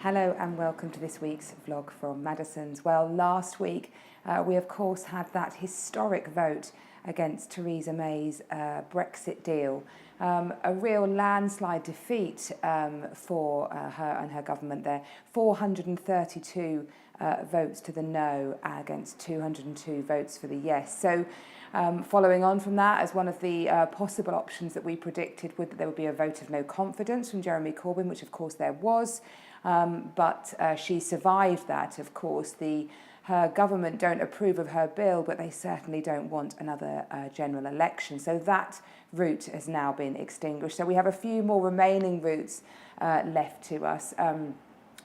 Hello and welcome to this week's vlog from Maddisons. Well, last week we of course had that historic vote against Theresa May's Brexit deal. A real landslide defeat for her and her government there. 432 votes to the no against 202 votes for the yes. So following on from that, as one of the possible options that we predicted would that there would be a vote of no confidence from Jeremy Corbyn, which of course there was. But she survived that, of course. Her government don't approve of her bill, but they certainly don't want another general election. So that route has now been extinguished. So we have a few more remaining routes left to us,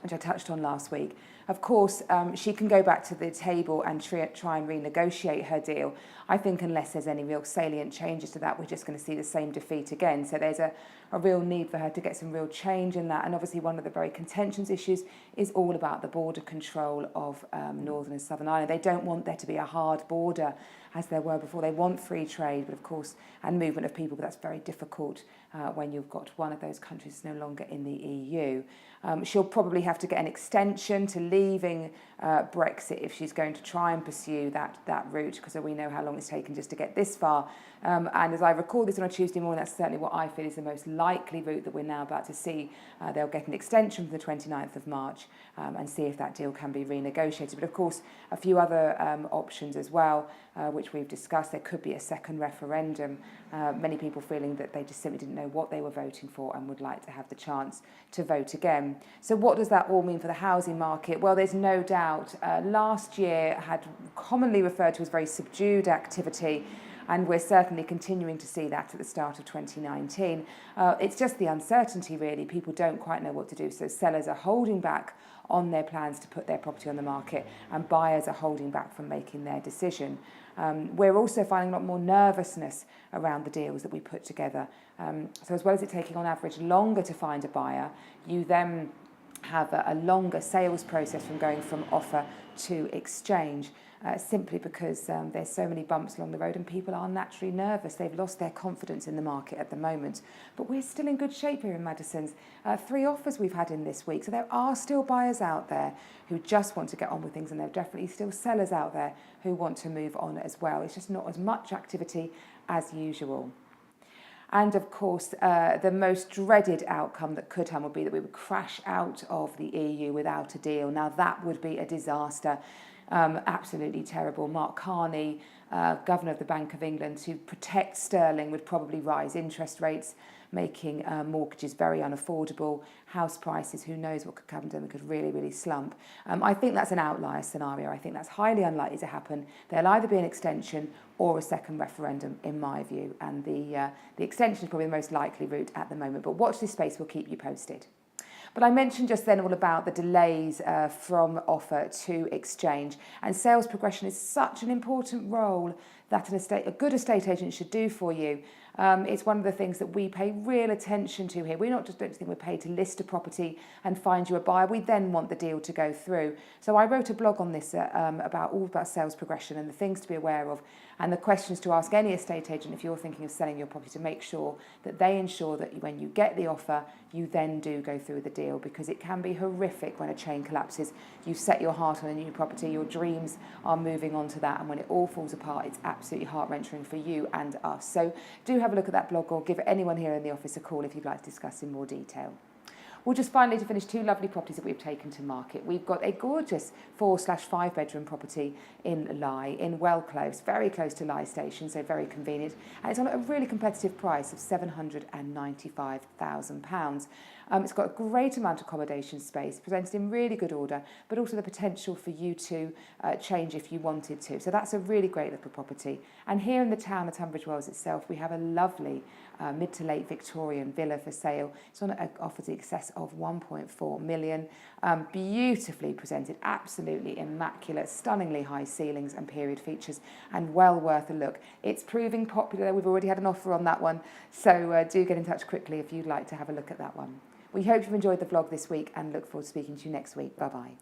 which I touched on last week. Of course, she can go back to the table and try and renegotiate her deal. I think unless there's any real salient changes to that, we're just going to see the same defeat again. So there's a real need for her to get some real change in that. And obviously one of the very contentious issues is all about the border control of Northern and Southern Ireland. They don't want there to be a hard border as there were before. They want free trade, but of course, and movement of people, but that's very difficult when you've got one of those countries no longer in the EU. She'll probably have to get an extension to leaving Brexit if she's going to try and pursue that route, because we know how long it's taken just to get this far. And as I record this on a Tuesday morning, that's certainly what I feel is the most likely route that we're now about to see. They'll get an extension from the 29th of March and see if that deal can be renegotiated. But of course, a few other options as well, which we've discussed. There could be a second referendum. Many people feeling that they just simply didn't know what they were voting for and would like to have the chance to vote again. So what does that all mean for the housing market? Well, there's no doubt last year had commonly referred to as very subdued activity, and we're certainly continuing to see that at the start of 2019. It's just the uncertainty, really. People don't quite know what to do, so sellers are holding back on their plans to put their property on the market, and buyers are holding back from making their decision. We're also finding a lot more nervousness around the deals that we put together. So as well as it taking on average longer to find a buyer, you then have a longer sales process from going from offer to exchange, simply because there's so many bumps along the road and people are naturally nervous. They've lost their confidence in the market at the moment. But we're still in good shape here in Maddisons. 3 offers we've had in this week. So there are still buyers out there who just want to get on with things, and there are definitely still sellers out there who want to move on as well. It's just not as much activity as usual. And of course, the most dreaded outcome that could happen would be that we would crash out of the EU without a deal. Now, that would be a disaster, absolutely terrible. Mark Carney, Governor of the Bank of England, to protect sterling would probably rise interest rates, making mortgages very unaffordable. House prices, who knows what could happen to them, could really, really slump. I think that's an outlier scenario. I think that's highly unlikely to happen. There'll either be an extension or a second referendum, in my view. And the extension is probably the most likely route at the moment. But watch this space, we'll keep you posted. But I mentioned just then all about the delays from offer to exchange, and sales progression is such an important role that a good estate agent should do for you. It's one of the things that we pay real attention to here. We don't think we're paid to list a property and find you a buyer. We then want the deal to go through. So I wrote a blog on this about sales progression and the things to be aware of, and the questions to ask any estate agent if you're thinking of selling your property, to make sure that they ensure that when you get the offer, you then do go through the deal, because it can be horrific when a chain collapses. You've set your heart on a new property, your dreams are moving on to that, and when it all falls apart, it's absolutely heart-wrenching for you and us. So do have a look at that blog, or give anyone here in the office a call if you'd like to discuss in more detail. Well, just finally to finish, 2 lovely properties that we've taken to market. We've got a gorgeous 4/5 bedroom property in Lye, in Well Close, very close to Lye Station, so very convenient. And it's on a really competitive price of £795,000. It's got a great amount of accommodation space, presented in really good order, but also the potential for you to change if you wanted to. So that's a really great little property. And here in the town of Tunbridge Wells itself, we have a lovely mid to late Victorian villa for sale. It's on offers in excess of 1.4 million. Beautifully presented, absolutely immaculate, stunningly high ceilings and period features, and well worth a look. It's proving popular. We've already had an offer on that one, so do get in touch quickly if you'd like to have a look at that one. We hope you've enjoyed the vlog this week and look forward to speaking to you next week. Bye-bye.